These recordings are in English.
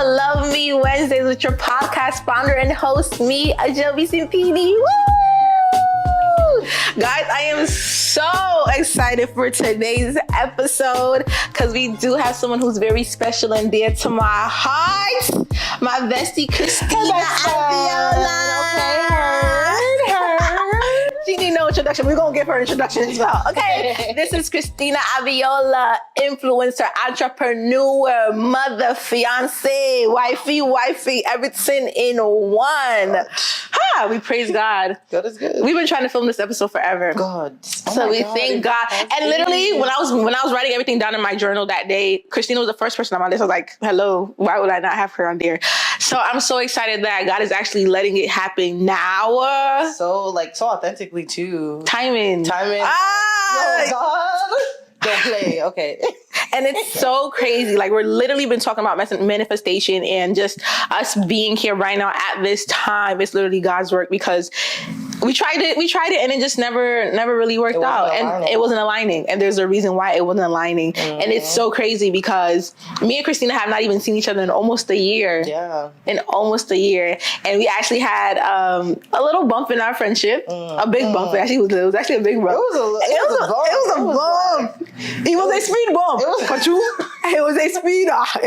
Love Me Wednesdays with your podcast founder and host, me, Ajobi Simpini. Woo! Guys, I am so excited for today's episode because we do have someone who's very special and dear to my heart. My bestie, Christina Aviola. She need no introduction. We're going to give her an introduction as well. Okay. This is Christina Aviola, influencer, entrepreneur, mother, fiance, wifey, everything in one. We praise God. God is good. We've been trying to film this episode forever. God. So we thank God. And literally, when I was writing everything down in my journal that day, Christina was the first person on my list. I was like, hello, why would I not have her on there? So I'm so excited that God is actually letting it happen now. So authentically too. Timing. Oh God. Don't play. Okay. And it's so crazy. Like, we're literally been talking about manifestation and just us being here right now at this time. It's literally God's work because we tried it and it just never really worked out. And it wasn't aligning. And there's a reason why it wasn't aligning. Mm-hmm. And it's so crazy because me and Christina have not even seen each other in almost a year. Yeah. In almost a year. And we actually had a little bump in our friendship. A big bump. It was actually a big bump. It was a bump. It was a speed bump. It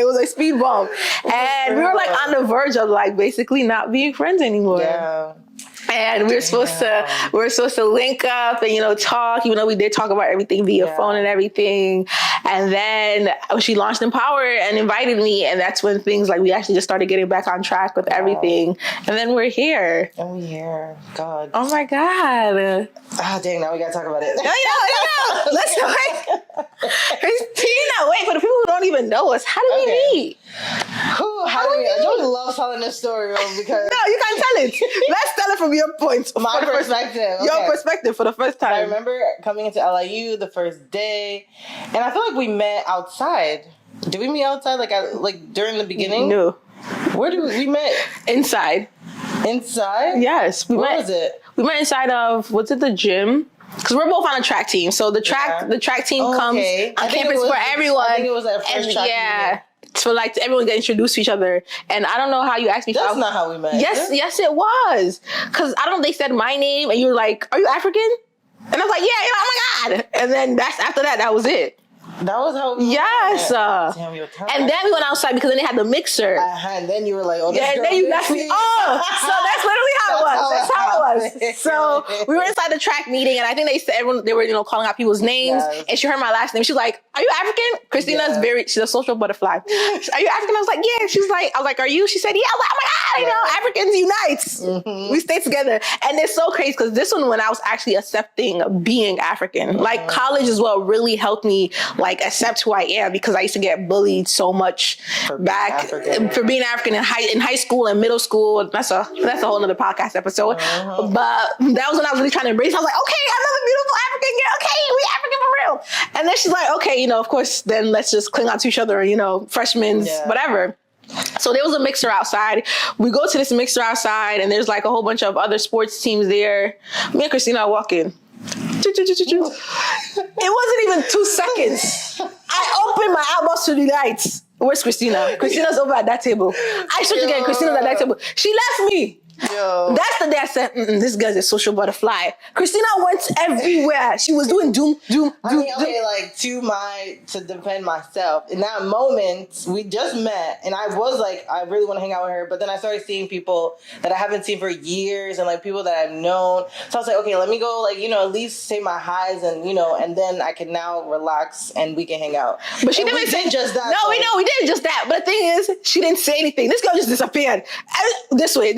was a speed bump. And we were like on the verge of like basically not being friends anymore. Yeah. And we were supposed to link up and, talk, even though we did talk about everything via phone and everything. And then she launched Empower and invited me. And that's when things we actually just started getting back on track with everything. And then we're here. God. Oh my God. Dang, now we got to talk about it. No. Let's go. Christina, wait, for the people who don't even know us, how did we meet? I don't love telling this story because... No, you can't tell it. Let's tell it from your point. My perspective. Your perspective for the first time. I remember coming into LIU the first day, and I feel like we met outside. Did we meet outside, during the beginning? No. Where did we met? Inside. Inside? Yes. Where was it? We met inside of, was it the gym? Because we're both on a track team. So the track team comes on campus for everyone. I think it was at first track meeting. So everyone get introduced to each other. And I don't know how you asked me. That's not how we met. Yes, it was. Because they said my name and you were like, are you African? And I was like, yeah, oh my God. And then after that, that was it. That was how we Yes. Damn, and then we went outside because then they had the mixer. And then you were like, oh, this and then you got me. Oh, so that's literally how it was. That's how it was. So we were inside the track meeting, and I think they were calling out people's names, and she heard my last name. She was like, "Are you African?" Christina's she's a social butterfly. Are you African? I was like, "Yeah." She was like, "I was like, are you?" She said, "Yeah." I was like, "Oh my God, Africans unite. Mm-hmm. We stay together." And it's so crazy because this one, when I was actually accepting being African, college is what really helped me accept who I am, because I used to get bullied so much for being African in high school and middle school. That's a whole nother podcast episode. Uh-huh. But that was when I was really trying to embrace. I was like, okay, another beautiful African girl. Okay, we African for real. And then she's like, okay, of course, then let's just cling on to each other, freshmen, whatever. So there was a mixer outside. We go to this mixer outside, and there's a whole bunch of other sports teams there. Me and Christina are walking. It wasn't even 2 seconds. I opened my elbows to the lights. Where's Christina? Christina's over at that table. I shook again. Christina's at that table. She left me. Yo. That's the day I said, this girl's a social butterfly. Christina went everywhere. She was doing doom. To defend myself. In that moment, we just met, and I was like, I really want to hang out with her. But then I started seeing people that I haven't seen for years, and people that I've known. So I was like, okay, let me go, at least say my highs, and and then I can now relax and we can hang out. But she didn't say just that. No, we know we did just that. But the thing is, she didn't say anything. This girl just disappeared. This way.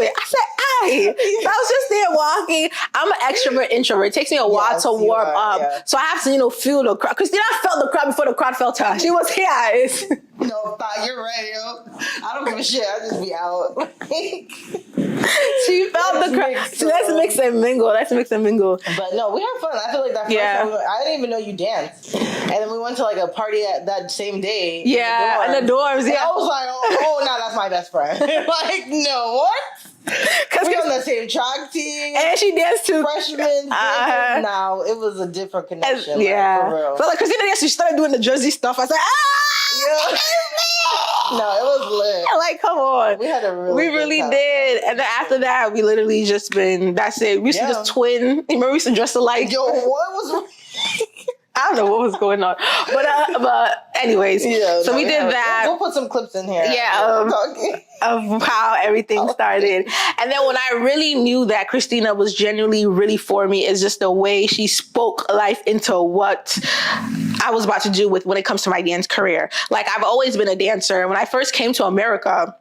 I said, I was just there walking. I'm an extrovert, introvert. It takes me a while to warm up. Yeah. So I have to, feel the crowd. Christina felt the crowd before the crowd felt her. She was here. No, you're right, yo. I don't give a shit. I just be out. She felt the crowd. So let's mix and mingle. But no, we had fun. I feel like that first time, I didn't even know you danced. And then we went to a party that same day. Yeah, in the dorms. Yeah. I was like, oh, no, that's my best friend. No, what? Because we on the same track team. And she danced too. Freshmen. Now it was a different connection. For real. So Christina, she started doing the Jersey stuff. I was like, No, it was lit. like, come on. We had a really did. And then after that, we literally just been, that's it. We used to just twin. Remember we used to dress alike? Yo, what was... I don't know what was going on. But anyways, so we did that. We'll put some clips in here. Yeah. Of how everything started. And then when I really knew that Christina was genuinely really for me is just the way she spoke life into what I was about to do with when it comes to my dance career. Like, I've always been a dancer. When I first came to America,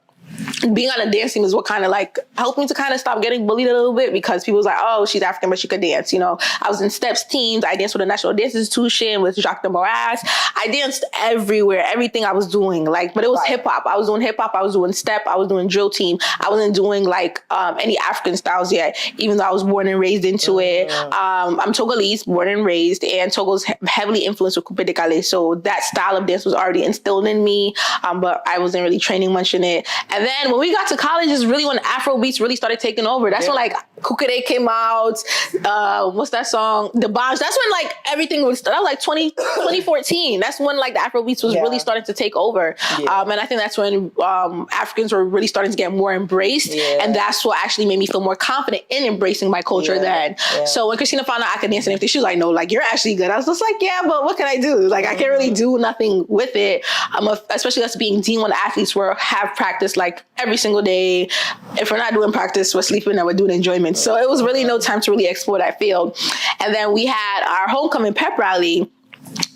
being on a dance team is what kind of like helped me to kind of stop getting bullied a little bit, because people was like, oh, she's African, but she could dance. You know, I was in steps teams. I danced with the National Dance Institution with Jacques de Moraes. I danced everywhere, everything I was doing. Like, but it was hip hop. I was doing hip hop. I was doing step. I was doing drill team. I wasn't doing like any African styles yet, even though I was born and raised into it. I'm Togolese, born and raised, and Togo's heavily influenced with Coupe de Calais. So that style of dance was already instilled in me, but I wasn't really training much in it. And then when we got to college is really when Afro beats really started taking over. That's when like Kukere came out. What's that song? The Bombs. That's when like everything was, that was like 2014. That's when like the Afro beats was really starting to take over. And I think that's when Africans were really starting to get more embraced. And that's what actually made me feel more confident in embracing my culture then. So when Christina found out I could dance and everything, she was like, no, like, you're actually good. I was just like, yeah, but what can I do? Like, I can't really do nothing with it. Especially us being D1 athletes, we have practice like every single day. If we're not doing practice, we're sleeping and we're doing enjoyment. So it was really no time to really explore that field. And then we had our homecoming pep rally.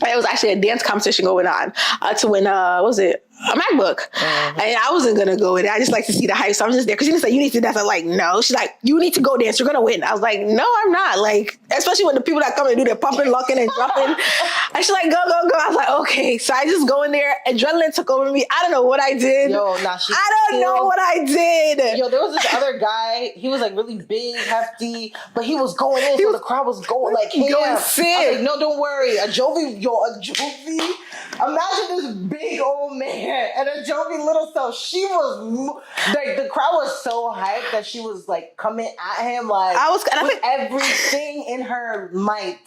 It was actually a dance competition going on to win, what was it? A MacBook. And I wasn't going to go in. I just like to see the hype. So I'm just there. Christina said, you need to dance. I'm like, no. She's like, you need to go dance. You're going to win. I was like, no, I'm not. Like, especially when the people that come and do their pumping, locking, and dropping. And she's like, go, go, go. I was like, okay. So I just go in there. Adrenaline took over me. I don't know what I did. I don't know what I did. Yo, there was this other guy. He was like really big, hefty, but he was going in. So the crowd was going like, going sick. I was like, no, don't worry. A Jovi. Imagine this big old man and a Jovi little self. She was like, the crowd was so hyped that she was like coming at him like with everything in her might.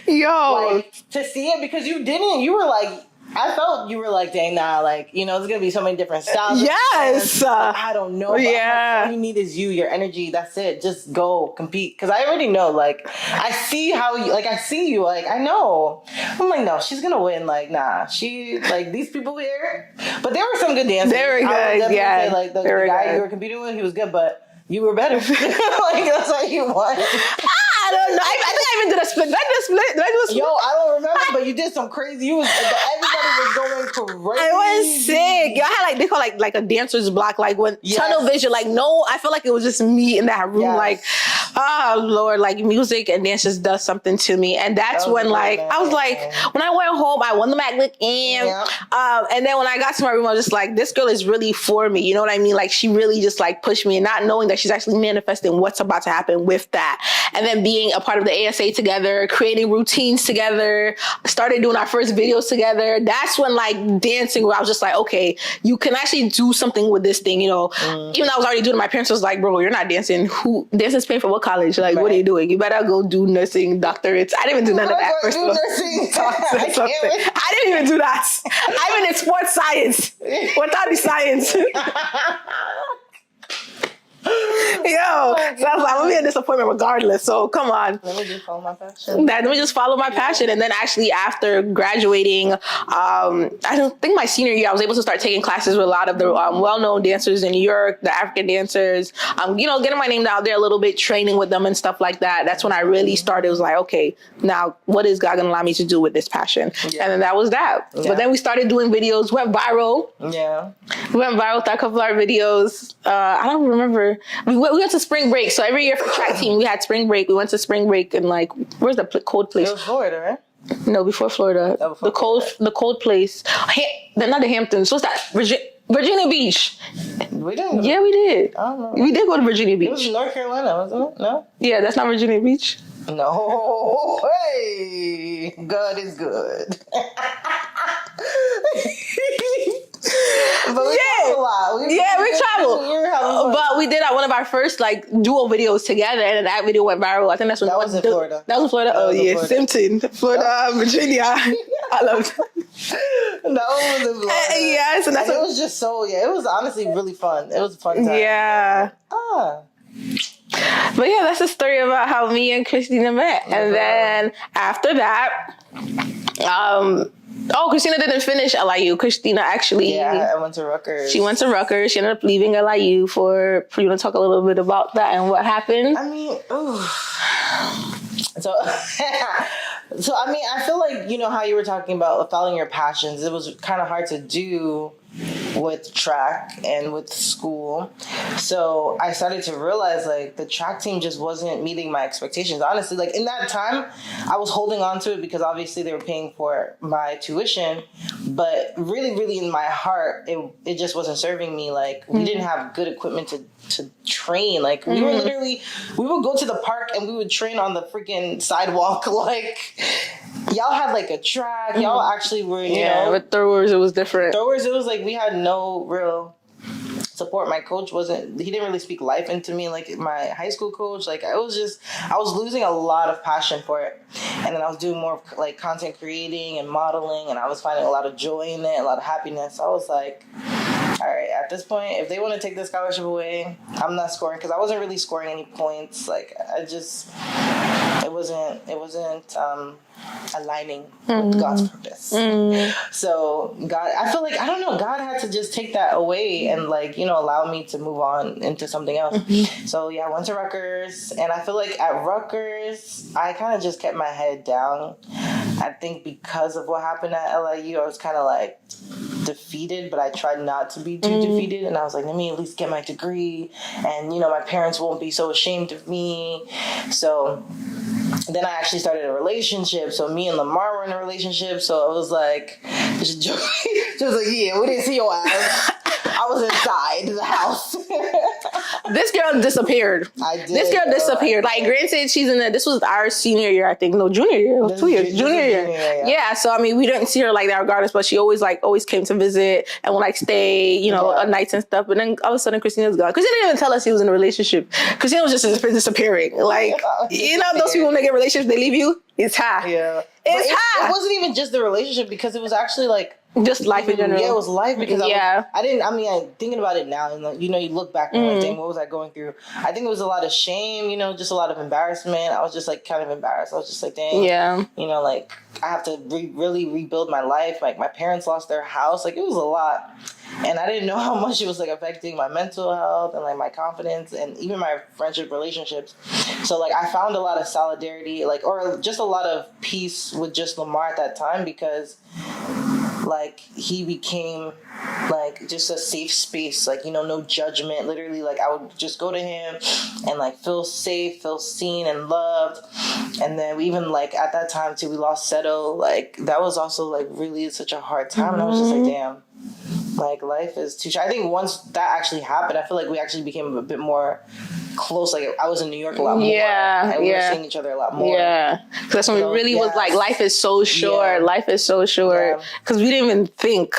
Yo, like to see it, because you were like, I felt you were like, dang, nah, like, you know, there's gonna be so many different styles. Yes. I don't know. Like, all you need is you, your energy. That's it. Just go compete. Because I already know, like, I see how you, like, I see you, like, I know. I'm like, no, she's gonna win. Like, nah, she, like, these people here. But there were some good dancers. They were good, say, like, the guy you were competing with, he was good, but you were better. Like, that's why you won. I don't know. I think I even did a split. Did I do a split? Yo, I don't remember, but you did some crazy. Everybody was going crazy. I was sick. Yo, I had like, they call like a dancer's block, like when tunnel vision. Like, no, I felt like it was just me in that room. Like, oh Lord, like music and dance just does something to me. And that's when like, I was like, when I went home, I won the MacBook and then when I got to my room, I was just like, this girl is really for me. You know what I mean? Like, she really just like pushed me, and not knowing that she's actually manifesting what's about to happen with that. And then being a part of the ASA together, creating routines together, started doing our first videos together. That's when like dancing, where I was just like, okay, you can actually do something with this thing, you know. Even though I was already doing it, my parents was like, bro, you're not dancing. Who dancing's paying for what college? Like, what are you doing? You better go do nursing, doctorates. I didn't even do none of that. First of all, I didn't even do that. I even did sports science without the science. Yo, so I was like, I'm gonna be a disappointment regardless. So come on. Let me just follow my passion. And then actually after graduating, I don't think my senior year, I was able to start taking classes with a lot of the well-known dancers in New York, the African dancers, you know, getting my name out there a little bit, training with them and stuff like that. That's when I really started. It was like, okay, now what is God gonna allow me to do with this passion? And then that was that. But then we started doing videos, went viral. We went viral with a couple of our videos. I don't remember. We went to spring break. So every year for track team, we had spring break. We went to spring break in like, where's the cold place? It was Florida, right? No, before Florida. The cold place. Not the Hamptons. What's that? Virginia Beach. We didn't. Yeah, we did. I don't know. We did go to Virginia Beach. It was North Carolina, wasn't it? No? Yeah, that's not Virginia Beach. No. Hey, God is good. But we traveled a lot. We traveled. But we did one of our first like duo videos together, and that video went viral. I think that's when that was in Florida. That was in Florida. Simpton, Florida, Virginia. I love that. That one was in Florida. Yes, and it was just so, it was honestly really fun. It was a fun time. Yeah. But yeah, that's the story about how me and Christina met. And then after that, Christina didn't finish LIU. Christina actually... Yeah, I went to Rutgers. She went to Rutgers. She ended up leaving LIU for you want to talk a little bit about that and what happened? I mean, So, I mean, I feel like, how you were talking about following your passions, it was kind of hard to do with track and with school. So I started to realize, like, the track team just wasn't meeting my expectations. Honestly, like, in that time, I was holding on to it because obviously they were paying for my tuition. But really, really in my heart, it just wasn't serving me. Like, we didn't have good equipment to train. Like, we were literally, we would go to the park and we would train on the freaking sidewalk. Like, y'all had like a track. Y'all actually were, you know. With throwers, it was different. Throwers, it was like we had no real support. My coach he didn't really speak life into me like my high school coach. Like, I was losing a lot of passion for it. And then I was doing more like content creating and modeling, and I was finding a lot of joy in it, a lot of happiness. I was like, all right, at this point, if they want to take the scholarship away, I'm not scoring, because I wasn't really scoring any points. Like, it wasn't aligning with God's purpose. So God, I feel like, I don't know, God had to just take that away and like, allow me to move on into something else. So yeah, I went to Rutgers, and I feel like at Rutgers, I kind of just kept my head down. I think because of what happened at LIU, I was kind of like defeated, but I tried not to be too defeated. And I was like, let me at least get my degree, and my parents won't be so ashamed of me. So then I actually started a relationship. So me and Lamar were in a relationship. So it was like, just like, yeah, we didn't see your ass. I was inside the house. This girl disappeared. I did. This girl disappeared. Like, granted, she's this was our senior year, I think. No, junior year. It was 2 years. Junior year. Yeah. So, I mean, we didn't see her like that regardless, but she always came to visit and would like stay, nights and stuff. But then all of a sudden, Christina's gone. Christina didn't even tell us she was in a relationship. Christina was just disappearing. Like, those people when they get relationships, they leave you. It's high. Yeah. It's high. It wasn't even just the relationship, because it was actually like, just life in general. Yeah, it was life, because I'm thinking about it now, and you look back and think, what was I going through? I think it was a lot of shame, just a lot of embarrassment. I was just like kind of embarrassed. I was just like, dang, like I have to really rebuild my life. Like, my parents lost their house. Like, it was a lot. And I didn't know how much it was like affecting my mental health and like my confidence and even my friendship relationships. So like I found a lot of solidarity, like, or just a lot of peace with just Lamar at that time, because like he became like just a safe space, like, no judgment. Literally, like I would just go to him and like feel safe, feel seen and loved. And then we even like at that time too, we lost Seto. Like that was also like really such a hard time. And I was just like, damn, like life is too short. I think once that actually happened, I feel like we actually became a bit more close. Like I was in New York a lot more. And we were seeing each other a lot more. Yeah. Because that's when we really was like, life is so short. Life is so short. Because we didn't even think,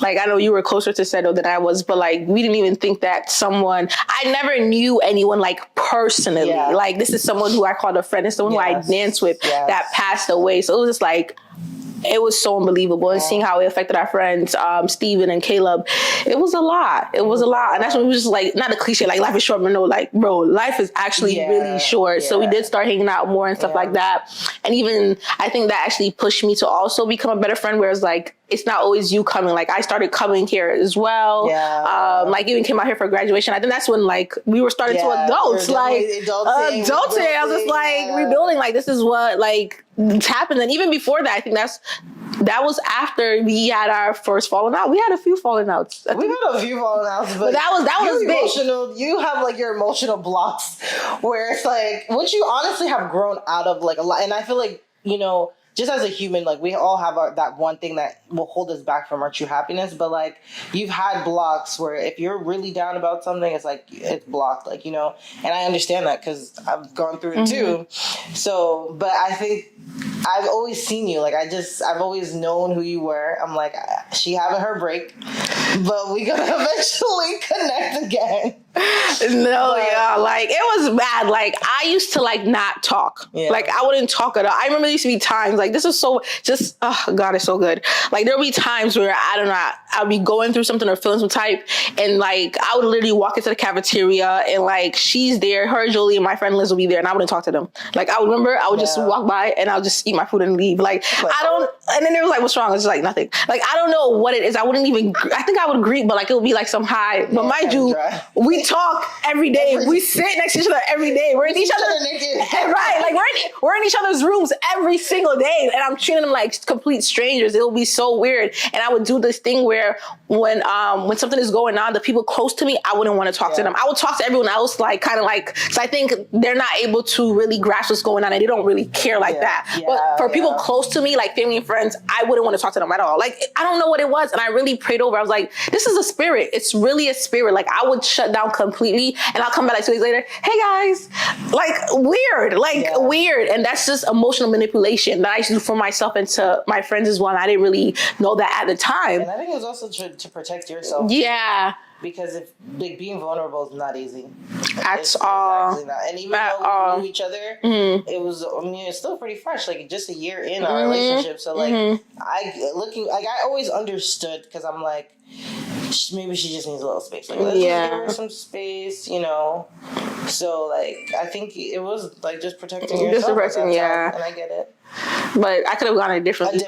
like, I know you were closer to Seto than I was, but like, we didn't even think that I never knew anyone like personally. Like, this is someone who I called a friend. It's someone who I danced with that passed away. So it was just like, it was so unbelievable. And seeing how it affected our friends, Steven and Caleb, it was a lot. It was a lot. And that's when we was just like, not a cliche, like life is short, but no, like, bro, life is actually really short. So we did start hanging out more and stuff like that. And even, I think that actually pushed me to also become a better friend, whereas like, it's not always you coming. Like I started coming here as well. Like even came out here for graduation. I think that's when like we were starting to adults, like adulting. I was just like rebuilding. Like this is what like happened. And even before that, I think that was after we had our first falling out. We had a few falling outs. We had a few falling outs, but that was big. Emotional. You have like your emotional blocks where it's like what you honestly have grown out of like a lot. And I feel like just as a human, like we all have that one thing that will hold us back from our true happiness. But like you've had blocks where if you're really down about something, it's like it's blocked, like, and I understand that because I've gone through it too. So, but I think I've always seen you. Like I've always known who you were. I'm like, she having her break, but we gonna eventually connect again. No, yeah, like it was bad. Like I used to like not talk. Yeah. Like I wouldn't talk at all. I remember there used to be times like this is so just oh God, it's so good. Like there'll be times where I don't know, I'll be going through something or feeling some type, and like I would literally walk into the cafeteria and like she's there, her, Jolie, and my friend Liz will be there, and I wouldn't talk to them. Like I would remember I would just walk by and I'll just eat my food and leave. Like I don't. And then they was like, "What's wrong?" I was just like, "Nothing." Like I don't know what it is. I wouldn't even. I think I would greet, but like it would be like some high. But mind you, we talk every day. We sit next to each other every day. We're in each other. Right. Like we're in each other's rooms every single day, and I'm treating them like complete strangers. It'll be so weird. And I would do this thing where when something is going on, the people close to me, I wouldn't want to talk to them. I would talk to everyone else, like kind of like. So I think they're not able to really grasp what's going on, and they don't really care like that. But for people close to me, like family and friends, I wouldn't want to talk to them at all. Like I don't know what it was, and I really prayed over. I was like, this is a spirit. It's really a spirit. Like I would shut down completely, and I'll come back like 2 days later. Hey guys, like weird, and that's just emotional manipulation that I used to do for myself and to my friends as well. And I didn't really know that at the time. And I think it was also to protect yourself. Yeah. Because if like being vulnerable is not easy At all. Not. And even though we knew each other, it was. I mean, it's still pretty fresh. Like just a year in our relationship. So like I always understood because I'm like, maybe she just needs a little space. Like let's just give her some space, you know. So like I think it was like just protecting yourself. Just protecting, and I get it. But I could have gone a different way.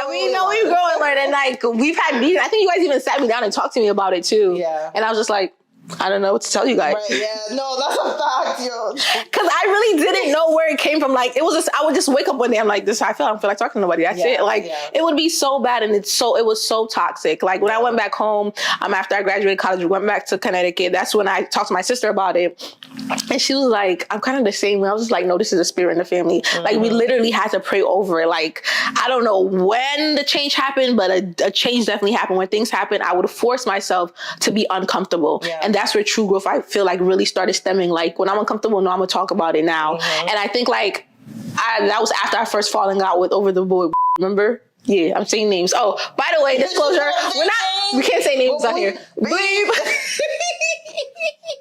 We know we grow and learn, and like we've had meetings. I think you guys even sat me down and talked to me about it too. Yeah, and I was just like, I don't know what to tell you guys. Right, yeah, no, that's a fact, yo. Because I really didn't know where it came from. Like, it was just, I would just wake up one day, I'm like, this, I don't feel like talking to nobody. That's it. Like, it would be so bad, and it was so toxic. Like, when I went back home, after I graduated college, we went back to Connecticut. That's when I talked to my sister about it. And she was like, I'm kind of the same way. I was just like, no, this is a spirit in the family. Like, we literally had to pray over it. Like, I don't know when the change happened, but a change definitely happened. When things happen, I would force myself to be uncomfortable. And that's where true growth, I feel like, really started stemming. Like when I'm uncomfortable, no, I'm gonna talk about it now. And I think like that was after I first falling out with over the boy. Remember? Yeah, I'm saying names. Oh, by the way, disclosure, we can't say names on here. Bleep.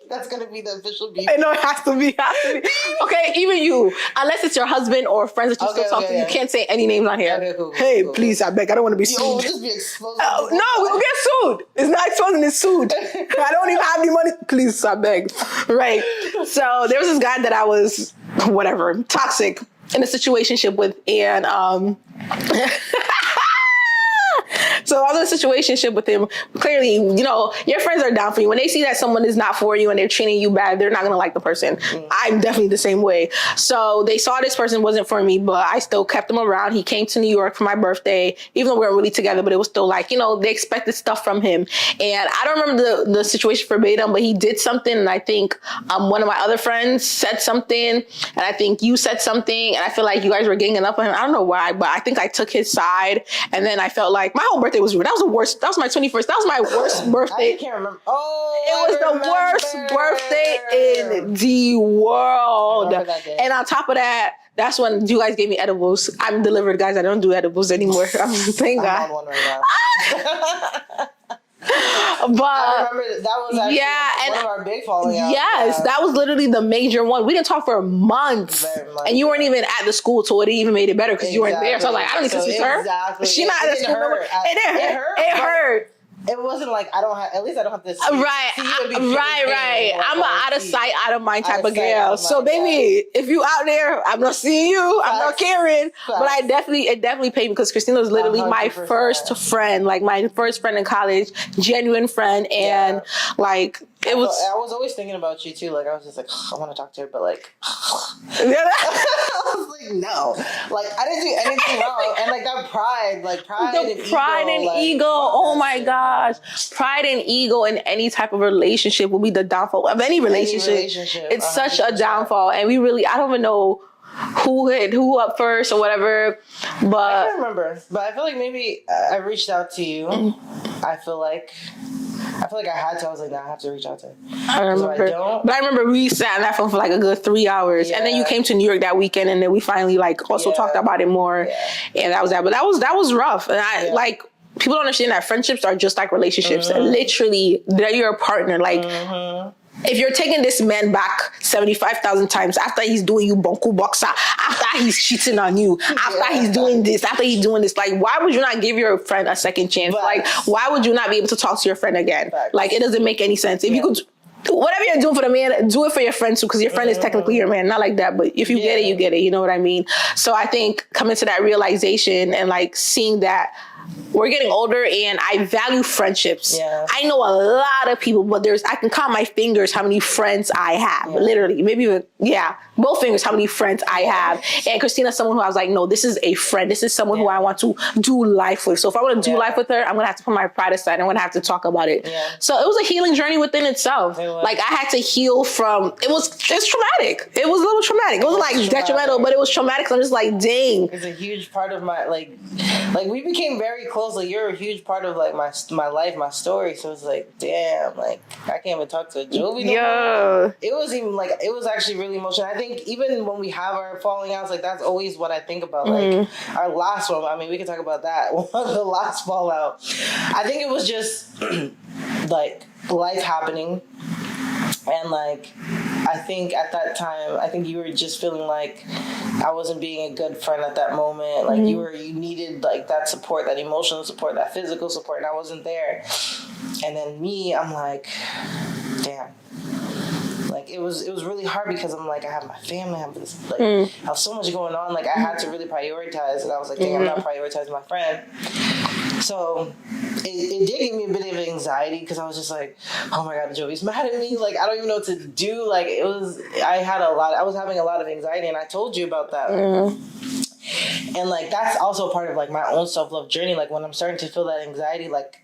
That's gonna be the official beep. I know it has to be. Okay, even you, unless it's your husband or friends that you still talk to, you can't say any names on here. Okay, cool, please, I beg. I don't want to be sued. We'll just be exposed. No, we'll get sued. It's not exposing, it's sued. I don't even have any money. Please, I beg. Right. So there was this guy that I was, toxic in a situationship with, and so I was in a situationship with him. Clearly, you know, your friends are down for you. When they see that someone is not for you and they're treating you bad, they're not going to like the person. I'm definitely the same way. So they saw this person wasn't for me, but I still kept him around. He came to New York for my birthday, even though we weren't really together, but it was still like, you know, they expected stuff from him. And I don't remember the situation verbatim, but he did something. And I think one of my other friends said something, and I think you said something. And I feel like you guys were ganging up on him. I don't know why, but I think I took his side. And then I felt like my whole birthday was ruined. That was the worst. That was my 21st. That was my worst birthday. I can't remember. Oh, it was the worst birthday in the world. And on top of that, that's when you guys gave me edibles. I'm delivered, guys. I don't do edibles anymore. Thank God. I'm on one right now. But I remember that was actually one of our big falling outs. Yes, that was literally the major one. We didn't talk for months, and you weren't even at the school, so it even made it better because you weren't there. So I was like, I don't need to speak to her. She not at the school. It hurt. It wasn't like I don't have to see right. I'm an out of sight, out of mind type of girl. So baby, if you out there, I'm not seeing you. I'm not caring. But it definitely paid me because Christina was literally 100%. My first friend, like my first friend in college, genuine friend, and like. I was always thinking about you too. Like I was just like, I want to talk to her, but like, I was like, no, like I didn't do anything wrong, and like that pride and ego. Oh my gosh, pride and ego in any type of relationship will be the downfall of any relationship. It's 100%. Such a downfall, and I don't even know who hit who up first or whatever. But I can't remember. But I feel like maybe I reached out to you. I feel like I had to. I was like, I have to reach out to her. I remember. But I remember we sat on that phone for like a good 3 hours. Yeah. And then you came to New York that weekend, and then we finally like also talked about it more. Yeah. And that was that. But that was rough. And people don't understand that friendships are just like relationships. Literally, they're your partner. Like, if you're taking this man back 75,000 times after he's doing you bonku boxer, after he's cheating on you, after he's doing this, after he's doing this, like, why would you not give your friend a second chance? Like, why would you not be able to talk to your friend again? Like, it doesn't make any sense. If you could, whatever you're doing for the man, do it for your friend too, because your friend is technically your man. Not like that, but if you get it, you get it. You know what I mean? So I think coming to that realization and like seeing that we're getting older and I value friendships. Yeah. I know a lot of people, but I can count my fingers how many friends I have. Yeah. Literally. Maybe even, both fingers how many friends I have. And Christina's someone who I was like, no, this is a friend. This is someone who I want to do life with. So if I want to do life with her, I'm going to have to put my pride aside. I'm going to have to talk about it. Yeah. So it was a healing journey within itself. Like I had to heal from, it's traumatic. It was a little traumatic. It wasn't like detrimental, but it was traumatic. So I'm just like, dang. It's a huge part of my, like we became very close. Like you're a huge part of like my life, my story. So it's like, damn, like I can't even talk to Jovi no more. It was even like, it was actually really emotional. I think even when we have our falling outs, like that's always what I think about. Like our last one, I mean, we could talk about that. The last fallout. I think it was just like life happening. And like, I think at that time, I think you were just feeling like I wasn't being a good friend at that moment. Like you needed like that support, that emotional support, that physical support, and I wasn't there. And then me, I'm like, damn. Like it was really hard because I'm like, I have my family, I have this, like, I have so much going on. Like I had to really prioritize, and I was like, dang, I'm not prioritizing my friend. So it did give me a bit of anxiety because I was just like, oh my God, Joey's mad at me. Like, I don't even know what to do. Like I was having a lot of anxiety, and I told you about that. And like, that's also part of like my own self-love journey. Like when I'm starting to feel that anxiety, like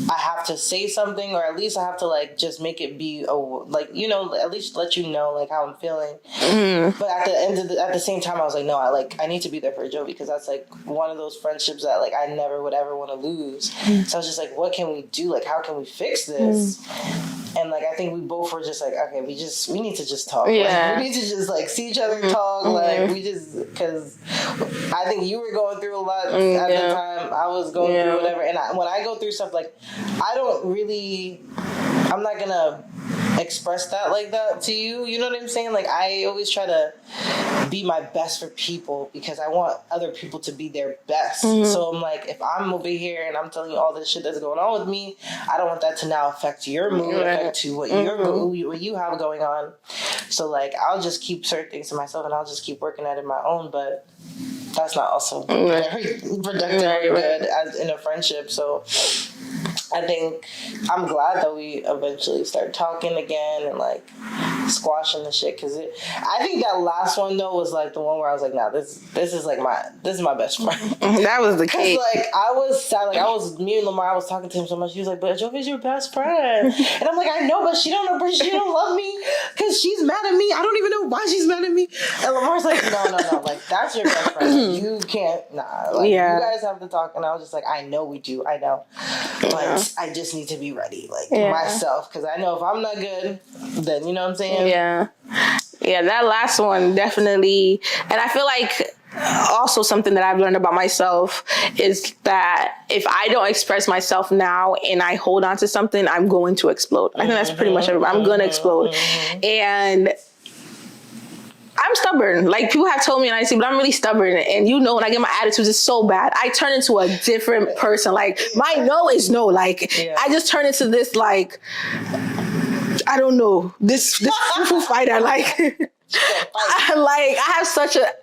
I have to say something, or at least I have to like just make it be like, you know, at least let you know like how I'm feeling. But at the same time, I was like, no, I need to be there for Joey, because that's like one of those friendships that like I never would ever want to lose. So I was just like, what can we do? Like, how can we fix this? And like, I think we both were just like, okay, we need to just talk. Yeah. Like, we need to just like see each other talk. Like because I think you were going through a lot at the time. I was going through whatever. And when I go through stuff, like I'm not gonna express that like that to you. You know what I'm saying? Like I always try to be my best for people because I want other people to be their best. So I'm like, if I'm over here and I'm telling you all this shit that's going on with me, I don't want that to now affect your mood, affect to what what you have going on. So like, I'll just keep certain things to myself, and I'll just keep working at it my own. But that's not also very productive or good as in a friendship. So I think I'm glad that we eventually start talking again and like squashing the shit, because I think that last one though was like the one where I was like, nah, this is my best friend. That was the case. Like I was sad, like me and Lamar, I was talking to him so much. He was like, but Jovi's your best friend, and I'm like, I know, but she don't love me because she's mad at me. I don't even know why she's mad at me. And Lamar's like, no, like that's your best friend. You can't, like you guys have to talk. And I was just like, I know we do, I know, but I just need to be ready, like myself, because I know if I'm not good, then you know what I'm saying. Yeah, that last one definitely. And I feel like also something that I've learned about myself is that if I don't express myself now and I hold on to something, I'm going to explode. I think that's pretty much everybody. I'm going to explode. And I'm stubborn. Like people have told me, and I say, but I'm really stubborn. And you know, when I get my attitude is so bad, I turn into a different person. Like my no is no. Like I just turn into this, like, I don't know, this fufu fighter. Like I have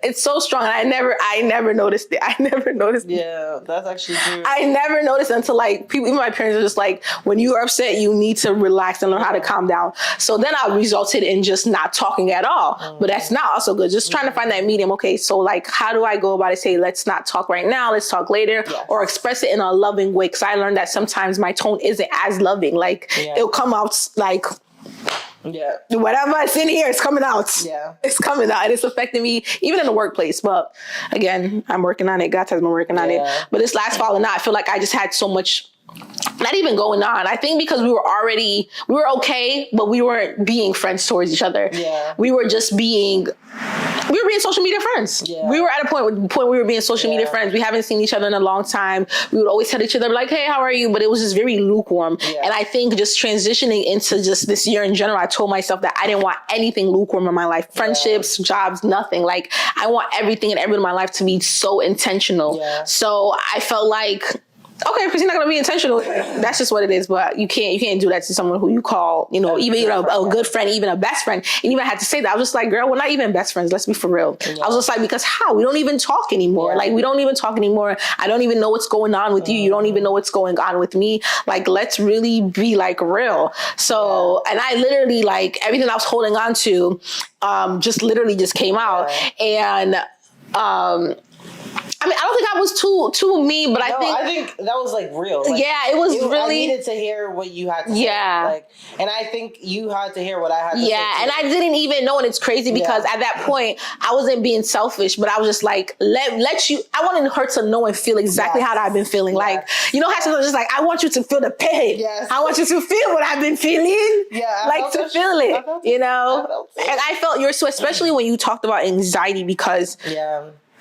it's so strong. And I never noticed it. I never noticed it. Yeah, that's actually true. I never noticed until like people, even my parents are just like, when you're upset, you need to relax and learn how to calm down. So then I resulted in just not talking at all. But that's not also good. Just trying to find that medium. Okay, so like, how do I go about it? Say, let's not talk right now. Let's talk later, or express it in a loving way. Because I learned that sometimes my tone isn't as loving. Like it'll come out like, whatever it's in here, it's coming out. It's coming out, and it's affecting me even in the workplace. But again, I'm working on it. God has been working on it. But this last falling out, I feel like I just had so much not even going on. I think because we were okay, but we weren't being friends towards each other. We were just being, we we were being social media friends. Yeah. We were at a point where we were being social media friends. We haven't seen each other in a long time. We would always tell each other like, hey, how are you? But it was just very lukewarm. Yeah. And I think just transitioning into just this year in general, I told myself that I didn't want anything lukewarm in my life. Friendships, jobs, nothing. Like, I want everything and everyone in my life to be so intentional. Yeah. So I felt like, okay, because you're not going to be intentional. That's just what it is. But you can't do that to someone who you call, you know, even a good friend, even a best friend. And even I had to say that. I was just like, girl, we're not even best friends. Let's be for real. Yeah. I was just like, because how? We don't even talk anymore. Yeah. Like, we don't even talk anymore. I don't even know what's going on with you. You don't even know what's going on with me. Like, let's really be like real. So, and I literally, like, everything I was holding on to just literally just came out. And I mean, I don't think I was too mean, but I think that was like real. Like, yeah, it was really. I needed to hear what you had to say. Yeah, like, and I think you had to hear what I had to say. Yeah, and I didn't even know, and it's crazy because at that point I wasn't being selfish, but I was just like, let you. I wanted her to know and feel exactly how I've been feeling. Like, you know, how to just like, I want you to feel the pain. Yes. I want you to feel what I've been feeling. Yeah, like to feel it. You know, and I felt yours too, especially when you talked about anxiety because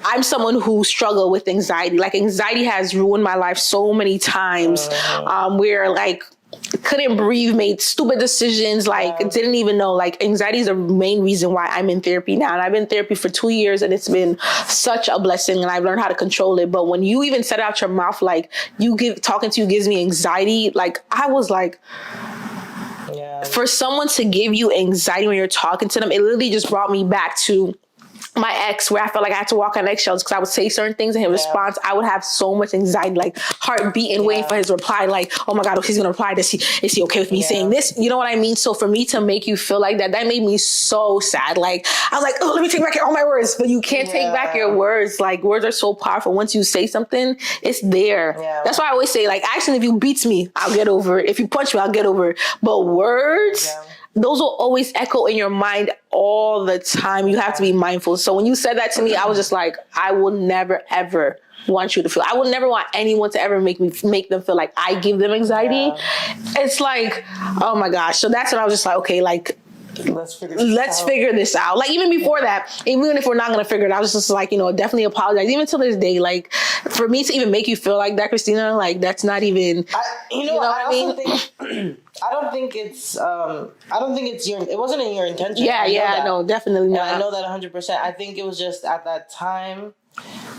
I'm someone who struggled with anxiety. Like, anxiety has ruined my life so many times, where like couldn't breathe, made stupid decisions, like didn't even know. Like, anxiety is the main reason why I'm in therapy now. And I've been in therapy for 2 years and it's been such a blessing and I've learned how to control it. But when you even said out your mouth, like, talking to you gives me anxiety, like, I was like, for someone to give you anxiety when you're talking to them, it literally just brought me back to my ex, where I felt like I had to walk on eggshells because I would say certain things and his response, I would have so much anxiety, like heart beating, waiting for his reply, like, oh my God, he's going to reply. Is he okay with me saying this? You know what I mean? So for me to make you feel like that made me so sad. Like, I was like, oh, let me take back all my words. But you can't take back your words. Like, words are so powerful. Once you say something, it's there. Yeah. That's why I always say, like, actually, if you beat me, I'll get over it. If you punch me, I'll get over it. But words... those will always echo in your mind all the time. You have to be mindful. So when you said that to me, I was just like, I will never, ever want you to feel. I would never want anyone to ever make them feel like I give them anxiety. It's like, oh my gosh. So that's when I was just like, okay, like, let's figure this out. Like, even before that, even if we're not going to figure it out, I was just like, you know, definitely apologize. Even to this day, like, for me to even make you feel like that, Christina, like, that's not even, I don't think it's it wasn't in your intention. No, definitely not. And I know that 100%. I think it was just at that time,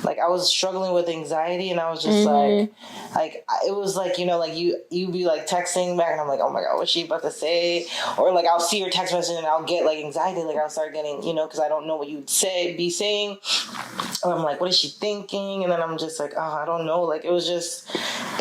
like, I was struggling with anxiety and I was just like it was like, you know, like you be like texting back and I'm like, oh my God, what's she about to say? Or like, I'll see your text message and I'll get like anxiety. Like, I'll start getting, you know, because I don't know what you'd be saying. And I'm like, what is she thinking? And then I'm just like, oh, I don't know. Like, it was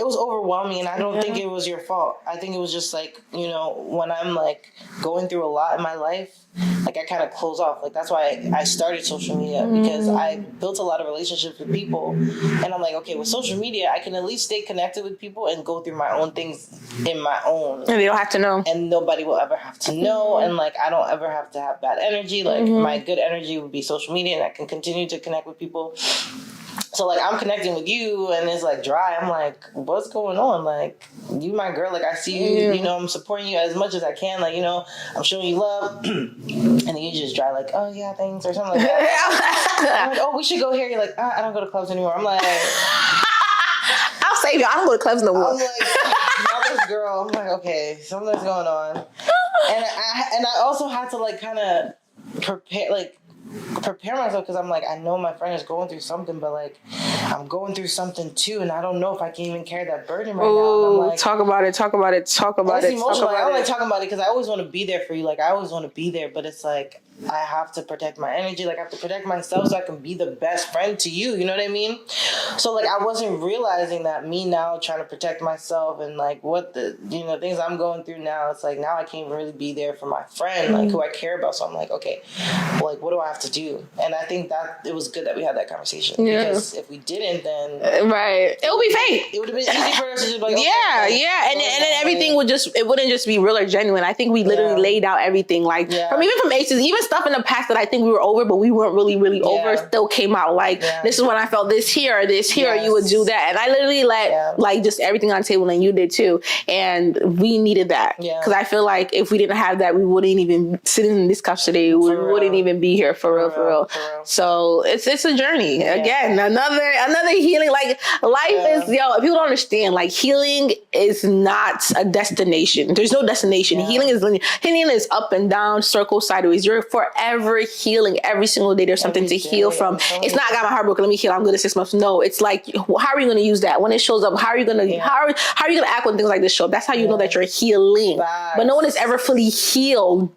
overwhelming. And I don't think it was your fault. I think it was just like, you know, when I'm like going through a lot in my life, like, I kind of close off. Like, that's why I started social media, because I built a lot of relationships with people. And I'm like, okay, with social media, I can at least stay connected with people and go through my own things in my own. And they don't have to know. And nobody will ever have to know. And like, I don't ever have to have bad energy. Like, my good energy would be social media and I can continue to connect with people. So like, I'm connecting with you and it's like dry. I'm like, what's going on? Like, you my girl. Like, I see you, you know, I'm supporting you as much as I can. Like, you know, I'm showing you love. And then you just dry like, oh yeah, thanks, or something like that. I'm like, oh, we should go here. You're like, I don't go to clubs anymore. I'm like, I'll save you. I don't go to clubs no more. I'm like, now this girl. I'm like, okay, something's going on. And I also had to like kind of prepare myself, because I'm like, I know my friend is going through something, but like, I'm going through something too, and I don't know if I can even carry that burden right now. And I'm like, talk about it. It's emotional. I don't like talking about it because I always want to be there for you. Like, I always want to be there, but it's like, I have to protect my energy. Like, I have to protect myself so I can be the best friend to you. You know what I mean? So like, I wasn't realizing that me now trying to protect myself and like what the, you know, things I'm going through now. It's like, now I can't really be there for my friend, like, who I care about. So I'm like, okay, well, like, what do I have to do? And I think that it was good that we had that conversation, because if we didn't didn't, then right, it would be fake. It would have been easy for us to just be like, and then everything it wouldn't just be real or genuine. I think we literally laid out everything, like from aces, even stuff in the past that I think we were over, but we weren't really over, still came out. Like this is when I felt this here, you would do that, and I literally let like just everything on the table, and you did too, and we needed that because I feel like if we didn't have that, we wouldn't even sit in this couch today. We wouldn't even be here for real. So it's a journey. Again, another healing. Like life is, people don't understand. Like healing is not a destination. There's no destination. Healing is linear. Healing is up and down, circle, sideways. You're forever healing. Every single day, there's something to heal from. It's not, I got my heart broken, let me heal. I'm good at 6 months. No, it's like, how are you going to use that when it shows up? How are you going to how are you going to act when things like this show up? That's how you know that you're healing. But no one is ever fully healed.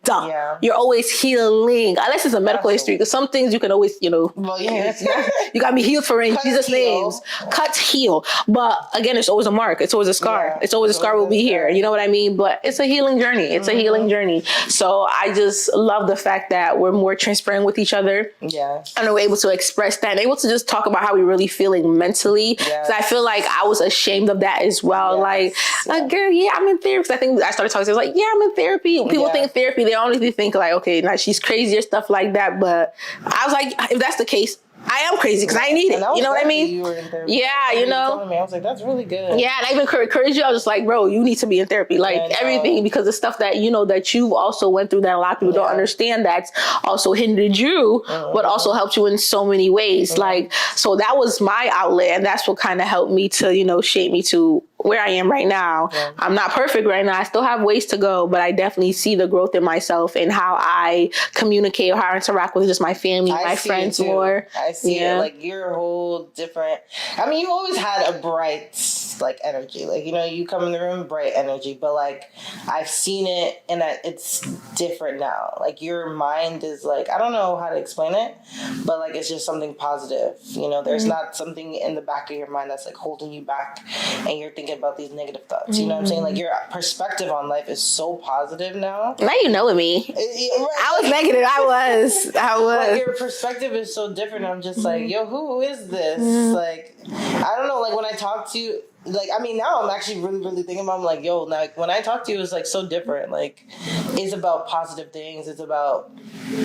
You're always healing, unless it's a medical history. Because some things you can always, you got to be healed for in Jesus' names. Cut, heal. But again, it's always a mark. It's always a scar. It's always a scar will be here. You know what I mean? But it's a healing journey. It's a healing journey. So I just love the fact that we're more transparent with each other. And we're able to express that and able to just talk about how we're really feeling mentally. Because I feel like I was ashamed of that as well. Like, girl, I'm in therapy. I think I started talking to her, like, I'm in therapy. People think therapy, they only think like, okay, now she's crazy or stuff like that. But I was like, if that's the case, I am crazy because I need it. You know what I mean? You were in therapy. You know. Me, I was like, that's really good. Yeah, and I even encouraged you. I was just like, bro, you need to be in therapy. Like everything, because the stuff that that you've also went through that a lot of people don't understand, that's also hindered you, but also helped you in so many ways. Like, so that was my outlet, and that's what kind of helped me to, shape me to where I am right now. I'm not perfect right now. I still have ways to go, but I definitely see the growth in myself and how I communicate or how I interact with just my family, my friends more. I see it. Like you're a whole different. I mean, you always had a bright like energy. Like you come in the room, bright energy. But like I've seen it, and it's different now. Like your mind is like, I don't know how to explain it, but like it's just something positive. There's not something in the back of your mind that's like holding you back, and you're thinking about these negative thoughts. You know what I'm saying? Like your perspective on life is so positive now. Now you know me. I was negative. I was. Like your perspective is so different. I'm just like, yo, who is this? Like, I don't know. Like when I talk to you, like, I mean, now I'm actually really, really thinking about, I'm like, yo, like when I talk to you, it's like so different. Like it's about positive things. It's about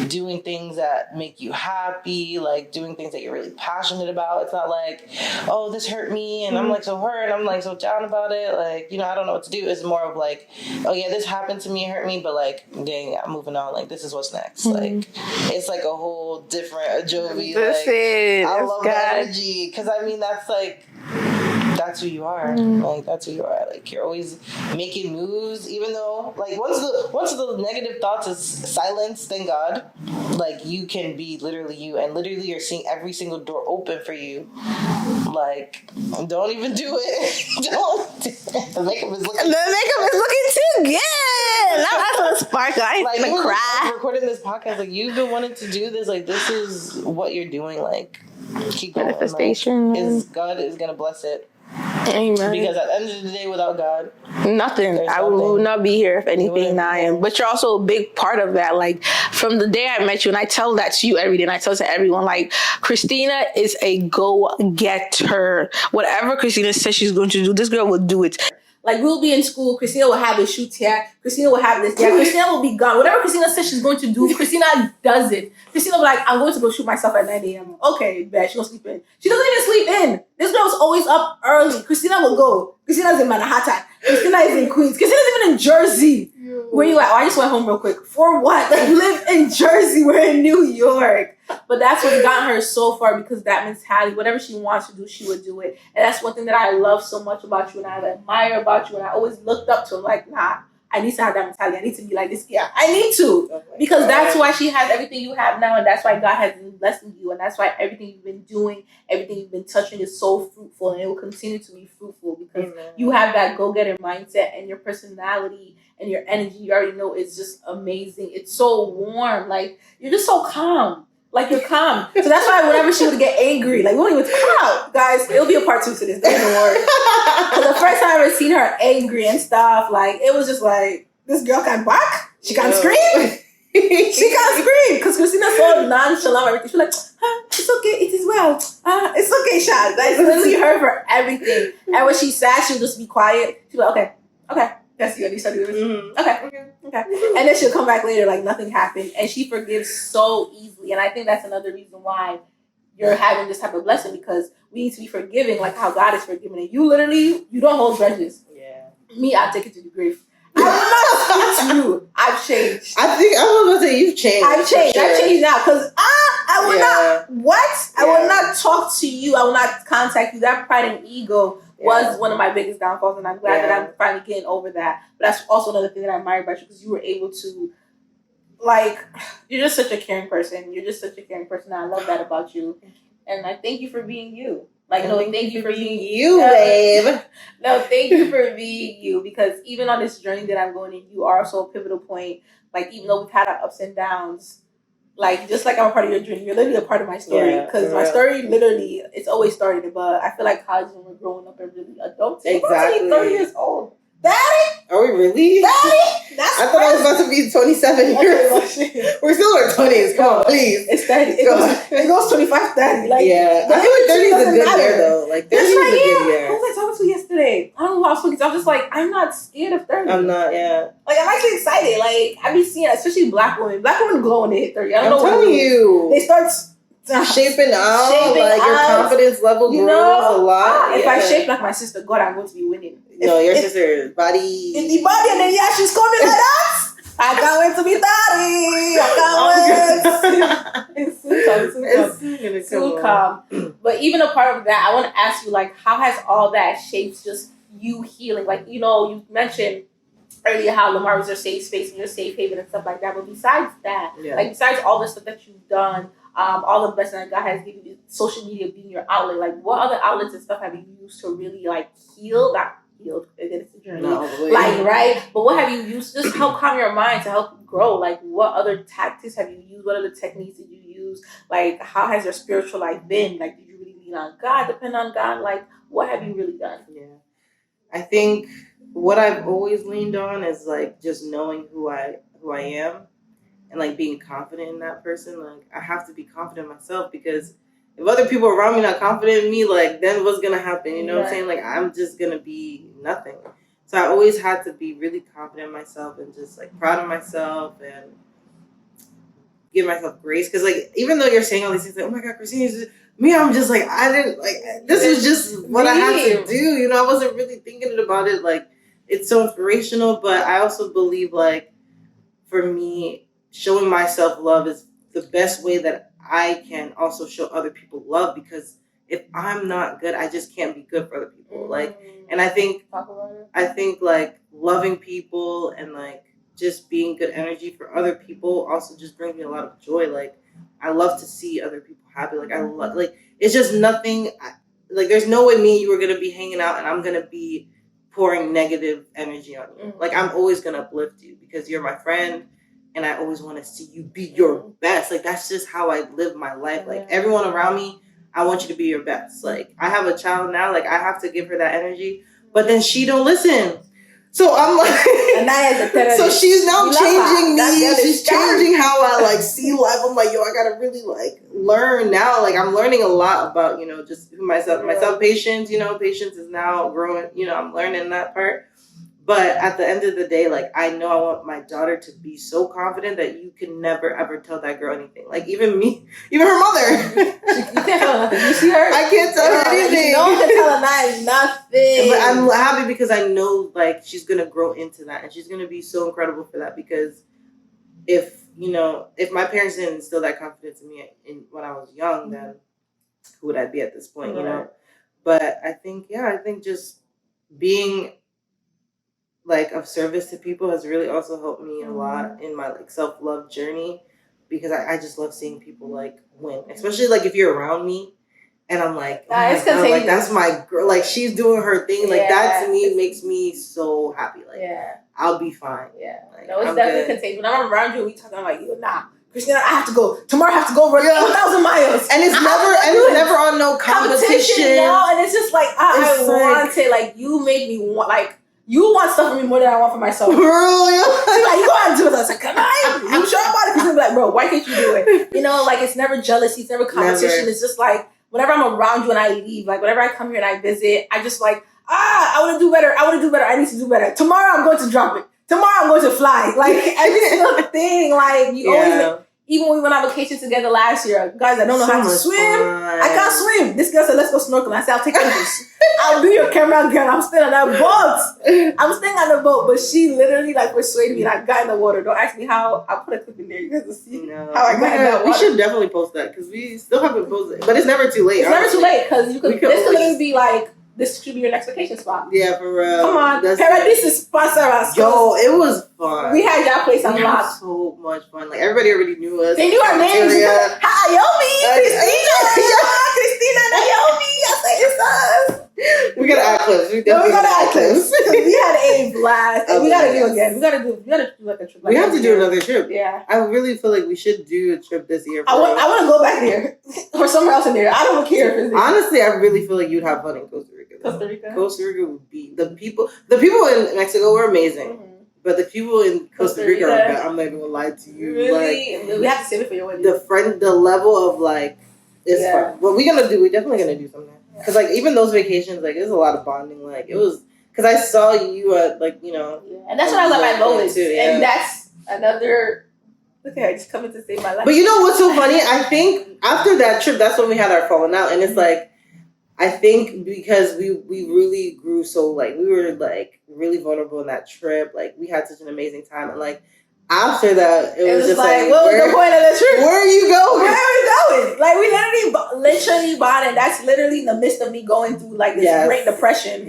doing things that make you happy, like doing things that you're really passionate about. It's not like, oh, this hurt me and I'm like so hurt and I'm like so down about it. Like, I don't know what to do. It's more of like, oh yeah, this happened to me, it hurt me, but like, dang, I'm moving on. Like, this is what's next. Like, it's like a whole different Jovi. I love that energy. Because I mean, that's like, that's who you are. Like that's who you are. Like you're always making moves, even though like once the negative thoughts is silenced, thank God. Like you can be literally you, and literally you're seeing every single door open for you. Like don't even do it. Don't. The makeup is looking too good. Now that's gonna sparkle. I ain't gonna cry. Like, recording this podcast, like you've been wanting to do this. Like this is what you're doing. Like keep going. Manifestation. Like, God is gonna bless it. Amen. Because at the end of the day, without God, nothing. I would not be here if anything. I am. But you're also a big part of that. Like from the day I met you, and I tell that to you every day, and I tell it to everyone. Like Christina is a go-getter. Whatever Christina says she's going to do, this girl will do it. Like we'll be in school, Christina will have a shoot here, Christina will have this there, Christina will be gone. Whatever Christina says she's going to do, Christina does it. Christina will be like, I'm going to go shoot myself at 9 a.m. Okay, bet she gonna sleep in. She doesn't even sleep in. This girl's always up early. Christina will go. Christina's in Manhattan. Christina is in Queens. Christina's even in Jersey. Where you like, I just went home real quick. For what? Like live in Jersey, we're in New York. But that's what's gotten her so far, because that mentality, whatever she wants to do, she would do it. And that's one thing that I love so much about you and I admire about you. And I always looked up to, like, nah, I need to have that mentality. I need to be like this. Yeah, I need to. Because that's why she has everything you have now. And that's why God has been blessing you. And that's why everything you've been doing, everything you've been touching is so fruitful. And it will continue to be fruitful because you have that go-getter mindset, and your personality and your energy, you already know, is just amazing. It's so warm. Like, you're just so calm. Like, you're calm. So that's why whenever she would get angry, like, we don't even come out. Guys, it'll be a part 2 to this. Don't even worry. Because the first time I ever seen her angry and stuff, like, it was just like, this girl can bark? She can scream? She can't scream. Because Christina's so nonchalant. Everything. She's like, huh? it's okay, it is well. It's okay, Shad. That's literally her for everything. And when she's sad, she'll just be quiet. She'll be like, okay, that's you. And you start doing this. Okay. And then she'll come back later like nothing happened. And she forgives so easily. And I think that's another reason why you're having this type of blessing, because we need to be forgiving like how God is forgiving. And you literally, you don't hold grudges. Yeah. Me, I'll take it to the grave. I will not speak to you. I've changed. I think I was going to say you've changed. I've changed. Sure. I've changed now because I will not. What? I will not talk to you. I will not contact you. That pride and ego was one of my biggest downfalls, and I'm glad that I'm finally getting over that. But that's also another thing that I admire about you, because you were able to, like, you're just such a caring person. You're just such a caring person. And I love that about you, and I thank you for being you. Like, no, thank you for being you, babe. No, thank you for being you, because even on this journey that I'm going in, you are so a pivotal point. Like, even though we've had our ups and downs, like, just like I'm a part of your journey, you're literally a part of my story. Because my story, literally, it's always started, but I feel like college when we're growing up and really adults. Exactly. 30 years old. Daddy? Are we really? Daddy? That's I thought I was about to be 27 years old. We're still in our 20s. Come on, please. It's 30. It goes 25, 30. Like, yeah. I feel like 30 is a good year, though. Like, 30 is a good year. Who was I talking to yesterday? I don't know who I was talking to. I was just like, I'm not scared of 30. I'm not, Like, I'm actually excited. Like, I be seeing, especially black women. Black women glow when they hit 30. I don't know what I'm telling you. They start shaping out. Like, your confidence level grows a lot. If I shape like my sister, God, I'm going to be winning. No, your sister's body. In the body, and then she's coming like that. I can't wait to be 30. I can't wait. It's soon come. But even a part of that, I want to ask you, like, how has all that shaped just you healing? Like, you know, you mentioned earlier how Lamar was your safe space and your safe haven and stuff like that. But besides that, like, besides all the stuff that you've done, all the blessings that God has given you, social media being your outlet, like, what other outlets and stuff have you used to really, like, heal? Not healed, it's a journey. No, like, right? But what have you used to just help calm your mind, to help you grow? Like, what other tactics have you used? What other techniques did you use? Like, how has your spiritual life been? Like, did you really lean on God, depend on God? Like, what have you really done? Yeah. I think what I've always leaned on is, like, just knowing who I am and, like, being confident in that person. Like, I have to be confident in myself, because if other people around me not confident in me, like, then what's going to happen? You know what I'm saying? Like, I'm just going to be nothing. So I always had to be really confident in myself and just, like, proud of myself and give myself grace. Because, like, even though you're saying all these things, like, oh my God, Christine, me, I'm just like, I didn't, like, this was just what I had to do. You know, I wasn't really thinking about it. Like, it's so inspirational. But I also believe, like, for me, showing myself love is the best way that I can also show other people love, because if I'm not good, I just can't be good for other people. Like, and I think like loving people and, like, just being good energy for other people also just brings me a lot of joy. Like, I love to see other people happy. Like, I love, like, it's just nothing. Like, there's no way me and you are gonna be hanging out and I'm gonna be pouring negative energy on you. Like, I'm always gonna uplift you because you're my friend. And I always want to see you be your best. Like, that's just how I live my life. Like, everyone around me, I want you to be your best. Like, I have a child now. Like, I have to give her that energy. But then she don't listen. So I'm like... so she's now changing me. She's changing how I, like, see life. I'm like, yo, I got to really, like, learn now. Like, I'm learning a lot about, you know, just myself, patience. You know, patience is now growing. You know, I'm learning that part. But at the end of the day, like, I know I want my daughter to be so confident that you can never, ever tell that girl anything. Like, even me, even her mother. You can't tell her nothing. You see her? I can't tell her anything. No one can tell her nothing. But I'm happy because I know, like, she's going to grow into that. And she's going to be so incredible for that. Because if my parents didn't instill that confidence in me when I was young, then who would I be at this point, you know? But I think just being, like, of service to people has really also helped me a lot in my, like, self-love journey, because I just love seeing people, like, win, especially, like, if you're around me and I'm like, oh my God, like, that's my girl, like, she's doing her thing, like, that to me makes me so happy. Like, I'll be fine. Like, no, it's definitely contagious. When I'm around you, we talking, I'm like, yo, nah, Christina, I have to go. Tomorrow I have to go run 8,000 miles. And it's never on no competition. No, and it's just like, I want to, like, you make me want, like, you want stuff from me more than I want for myself. Really? She's like, you go out and do it. I was like, can I? You sure about it? She's gonna be like, bro, why can't you do it? You know, like, it's never jealousy, it's never competition. Never. It's just like, whenever I'm around you and I leave, like, whenever I come here and I visit, I just like, I want to do better. I want to do better. I need to do better. Tomorrow I'm going to drop it. Tomorrow I'm going to fly. Like, every single thing. Like, you always, even when we went on vacation together last year, guys, I don't know how to swim. I can't swim. This girl said, let's go snorkeling. I said, I'll take pictures. I'll be your camera girl. I'm staying on that boat. I'm staying on the boat. But she literally, like, persuaded me and I got in the water. Don't ask me how. I'll put a clip in there. You guys will see how I got in that water. We should definitely post that because we still haven't posted it. But it's never too late. It's never too late because this could literally be like, this should be your next vacation spot. Yeah, for real. Come on. Paradise is sponsor us. Yo, it was fun. We had y'all place unlocked. So much fun. Like, everybody already knew us. They knew our names. Hi, Yomi. Christina, Naomi. I say it's us. We gotta act close. We gotta act close. We had a blast. And we gotta do again. We gotta do like a trip. We have to do another trip. Yeah. I really feel like we should do a trip this year. I want to go back there or somewhere else in there. I don't care if it's there. Honestly, I really feel like you'd have fun in Costa Rica. Costa Rica would be the people in Mexico were amazing. Mm-hmm. But the people in Costa Rica are, I'm not even gonna lie to you. Really? Like, we have to save it for your wedding. The level of like, it's fun. What we definitely gonna do something. Because like even those vacations, like it was a lot of bonding. Like it was because I saw you at like and that's when I was at my lowest. Too, and that's another. Okay, I just coming to save my life. But you know what's so funny? I think after that trip, that's when we had our falling out, and it's like. I think because we really grew so like we were like really vulnerable in that trip. Like we had such an amazing time and like after that it was just like what was the point of the trip? Where are you going? Where are we going? Like we literally bonded. That's literally in the midst of me going through like this Great Depression.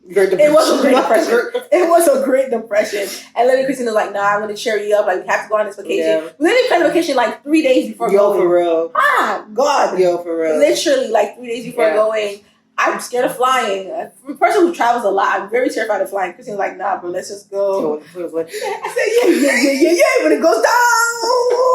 It was a great depression. It was a great depression. And literally Christina was like, nah, I'm going to cheer you up. Like, we have to go on this vacation. Yeah. We literally planned a vacation like 3 days before going. For real. God. Yo, for real. Literally like 3 days before going. I'm scared of flying. For a person who travels a lot, I'm very terrified of flying. Christina's like, nah, bro, let's just go. I said, yeah. When it goes down,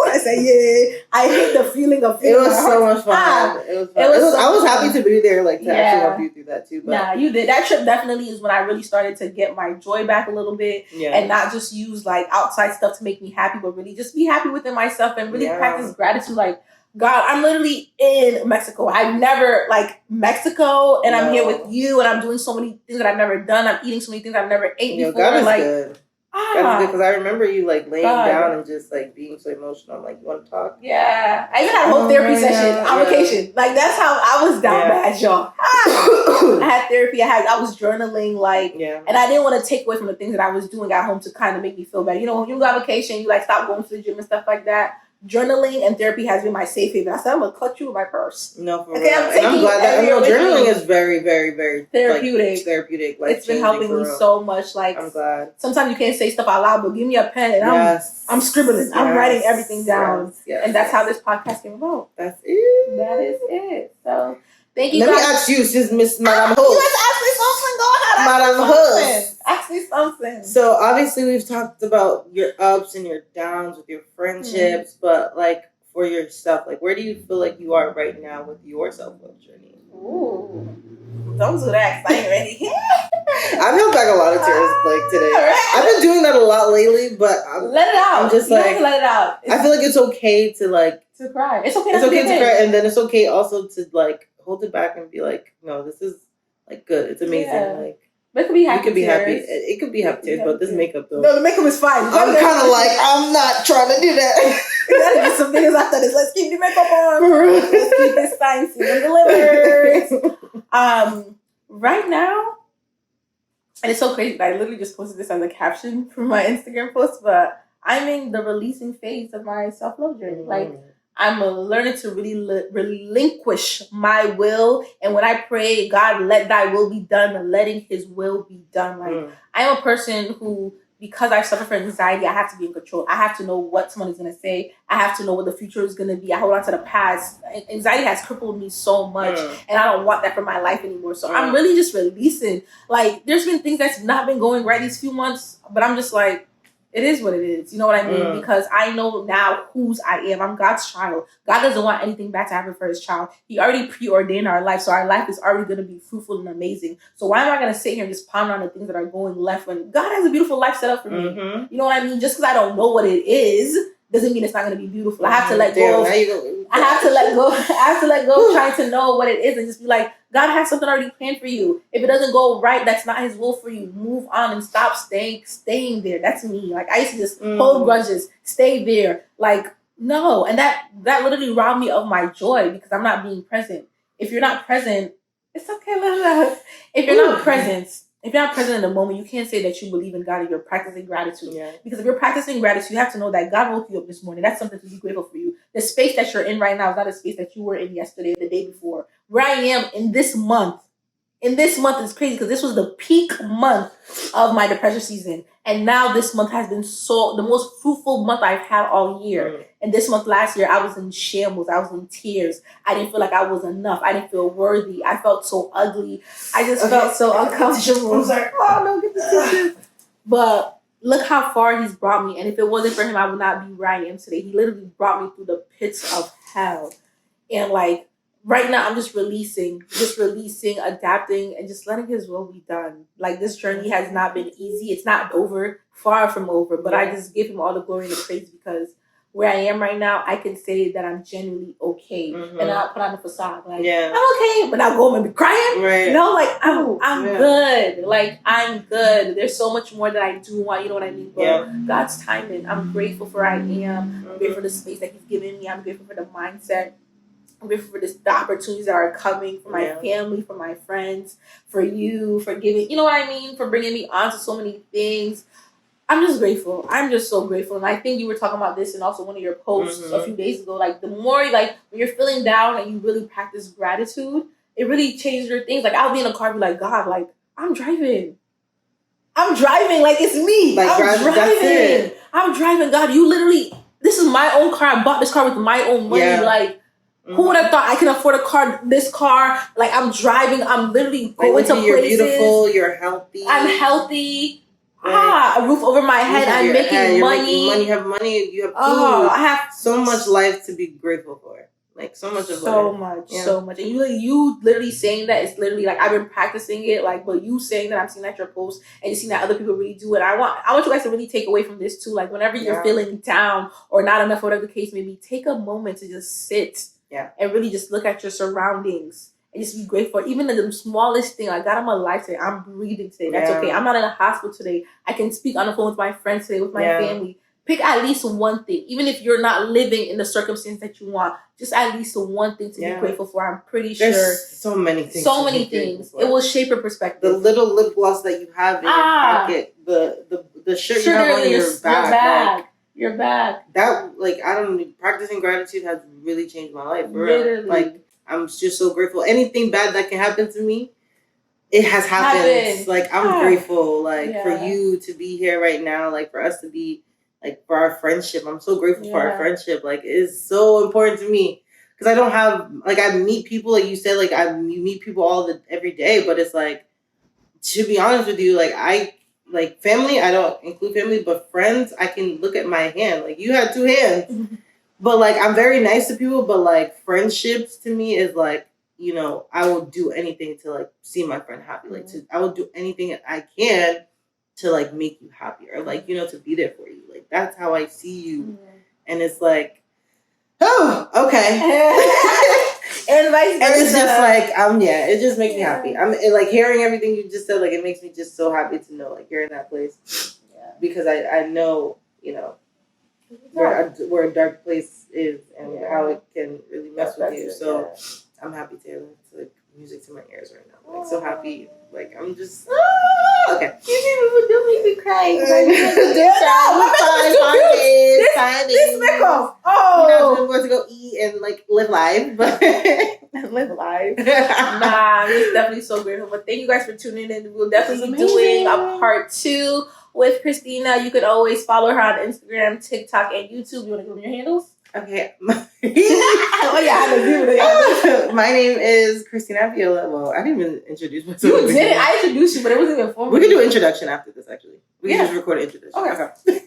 I said, yeah. I hate the feeling of it was so much fun. It was fun. I was happy to be there, like to actually help you through that too. But. Nah, you did. That trip definitely is when I really started to get my joy back a little bit, and not just use like outside stuff to make me happy, but really just be happy within myself and really practice gratitude. Like, God, I'm literally in Mexico. I've never, like, Mexico, and I'm here with you, and I'm doing so many things that I've never done. I'm eating so many things I've never ate before. God is good. God is good, because I remember you, like, laying down and just, like, being so emotional. I'm like, you want to talk? Yeah. I even had a whole therapy session on vacation. Like, that's how I was down bad, y'all. I had therapy. I was journaling, like, and I didn't want to take away from the things that I was doing at home to kind of make me feel better. You know, when you go on vacation, you, like, stop going to the gym and stuff like that. Journaling and therapy has been my safe haven. I said, I'm going to cut you with my purse. No, for real. And I'm glad that journaling is very, very, very therapeutic. Like, therapeutic. Like, it's been helping me so much. Like, I'm glad. Sometimes you can't say stuff out loud, but give me a pen and I'm scribbling. I'm writing everything down. And that's how this podcast came about. That's it. That is it. So, thank you. Let me ask you, since Miss Madame Host. You guys ask me something. Go ahead. Madame Host. Ask me something. So, obviously, we've talked about your ups and your downs with your friendships, but like, for yourself, like where do you feel like you are right now with your self-love journey? Ooh, don't do that. I ain't ready. I've held back a lot of tears like today. Right. I've been doing that a lot lately, but let it out. I'm just let it out. I feel like it's okay to like to cry. It's okay. It's okay to cry, and then it's okay also to like hold it back and be like, no, this is like good. It's amazing. Like. But it could be happy. You could be happy. It could be happy tears, but this makeup though. No, the makeup is fine. I'm kind of like, I'm not trying to do that. We gotta get some videos after this. Let's keep the makeup on. Let's keep this fine, sweet, and delivered. Right now, and it's so crazy. I literally just posted this as a caption for my Instagram post, but I'm in the releasing phase of my self-love journey. Like, I'm learning to really relinquish my will. And when I pray, God, let thy will be done, letting his will be done. Like, I'm a person who, because I suffer from anxiety, I have to be in control. I have to know what someone is going to say. I have to know what the future is going to be. I hold on to the past. Anxiety has crippled me so much, and I don't want that for my life anymore. So I'm really just releasing. Like, there's been things that's not been going right these few months, but I'm just like, It is what it is. You know what I mean? Because I know now whose I am. I'm God's child. God doesn't want anything bad to happen for his child. He already preordained our life. So our life is already going to be fruitful and amazing. So why am I going to sit here and just ponder on the things that are going left when God has a beautiful life set up for me? You know what I mean? Just because I don't know what it is doesn't mean it's not going to be beautiful. I have to let go. I have to let go. I have to let go of trying to know what it is and just be like, God has something already planned for you. If it doesn't go right, that's not his will for you. Move on and stop staying there. That's me. Like, I used to just hold grudges, stay there. Like, no. And that literally robbed me of my joy because I'm not being present. If you're not present, it's okay. If you're not present in the moment, you can't say that you believe in God and you're practicing gratitude. Yeah. Because if you're practicing gratitude, you have to know that God woke you up this morning. That's something to be grateful for you. The space that you're in right now is not a space that you were in yesterday or the day before. Where I am in this month is crazy because this was the peak month of my depression season. And now this month has been the most fruitful month I've had all year. And this month last year, I was in shambles. I was in tears. I didn't feel like I was enough. I didn't feel worthy. I felt so ugly. I just felt so uncomfortable. I was like, oh, no, get the tissue. But look how far he's brought me. And if it wasn't for him, I would not be where I am today. He literally brought me through the pits of hell. And like, right now, I'm just releasing, adapting, and just letting his will be done. Like, this journey has not been easy. It's not over, far from over. But I just give him all the glory and the praise because where I am right now, I can say that I'm genuinely okay. And I'll put on a facade. Like, I'm okay, but I'll go home and be crying. Right. You know, like, I'm good. Like, I'm good. There's so much more that I do want, you know what I mean? But God's timing. I'm grateful for where I am. I'm grateful for the space that he's given me. I'm grateful for the mindset. I'm grateful for the opportunities that are coming for my family, for my friends, for you, for giving, you know what I mean? For bringing me on to so many things. I'm just grateful. I'm just so grateful. And I think you were talking about this in also one of your posts a few days ago. Like, the more, like, when you're feeling down and you really practice gratitude, it really changes your things. Like, I'll be in a car and be like, God, like, I'm driving. Like, it's me. Like, I'm driving. God, you literally, this is my own car. I bought this car with my own money. Like, who would have thought I can afford this car? Like, I'm driving. I'm literally going to places. You're beautiful. You're healthy. I'm healthy. Right. A roof over my head. I'm making money. You have money. You have food. I have so much life to be grateful for. Like, so much of life. So much. And you literally saying that, it's literally like, I've been practicing it. Like, but you saying that, I'm seeing that your post and you seeing that other people really do it. I want you guys to really take away from this too. Like, whenever you're feeling down or not enough, whatever the case may be, take a moment to just sit. And really just look at your surroundings and just be grateful. Even the smallest thing, like, God, I'm alive today. I'm breathing today. That's okay. I'm not in a hospital today. I can speak on the phone with my friends today, with my family. Pick at least one thing. Even if you're not living in the circumstance that you want, just at least one thing to be grateful for. I'm pretty sure. There's so many things. So many things. It will shape your perspective. The little lip gloss that you have in your pocket. The shirt you have on your bag. Your bag. That, like, practicing gratitude has really changed my life. Literally. Like, I'm just so grateful. Anything bad that can happen to me, it has happened. Like, I'm grateful, like, for you to be here right now, like, for us to be, like, for our friendship. I'm so grateful for our friendship. Like, it is so important to me. Because I don't have, like, I meet people, like you said, like, you meet people every day, but it's like, to be honest with you, like, family, I don't include family, but friends, I can look at my hand. Like, you had two hands. But, like, I'm very nice to people, but, like, friendships to me is, like, you know, I will do anything to, like, see my friend happy. Like, I will do anything that I can to, like, make you happy. Or, like, you know, to be there for you. Like, that's how I see you. And it's like, oh, okay. And it's just like, it just makes me happy. Like, hearing everything you just said, like, it makes me just so happy to know, like, you're in that place. Because I know, you know, where a dark place is and how it can really mess with you. So I'm happy to hear like, music to my ears right now. Like, so happy. Like, I'm just okay. You people do make me cry. This makeup. Oh, I'm going to go eat and like live live, but live live. Nah, I'm just definitely so grateful. But thank you guys for tuning in. We'll definitely be doing a part 2 with Christina. You could always follow her on Instagram, TikTok, and YouTube. You want to give them your handles? Okay. My name is Christina Viola. Well, I didn't even introduce myself. You did. I introduced you, but it wasn't even formal. We can do an introduction after this, actually. We can just record an introduction. Okay.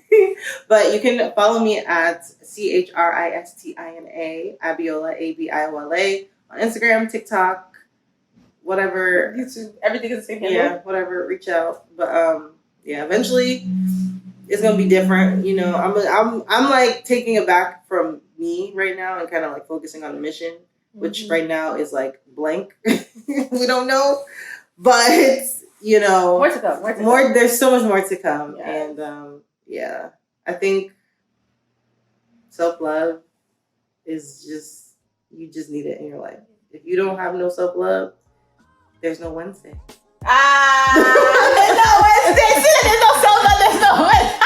But you can follow me at CHRISTINA, Abiola, ABIOLA, on Instagram, TikTok, whatever. YouTube, everything is the same. Yeah, whatever. Reach out. But yeah, eventually it's gonna be different. You know, I'm like taking it back from me right now and kind of like focusing on the mission, which right now is like blank. We don't know, but you know, more to come. There's so much more to come, yeah. And yeah, I think self-love is just, you just need it in your life. If you don't have no self-love, there's no Wednesday. There's no Wednesday. There's no self-love. There's no Wednesday.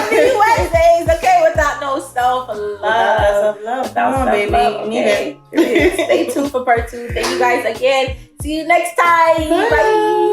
There's no Wednesdays. Okay, without no self-love. Come on, baby. You need it. Stay tuned for part 2. Thank you guys again. See you next time. Bye.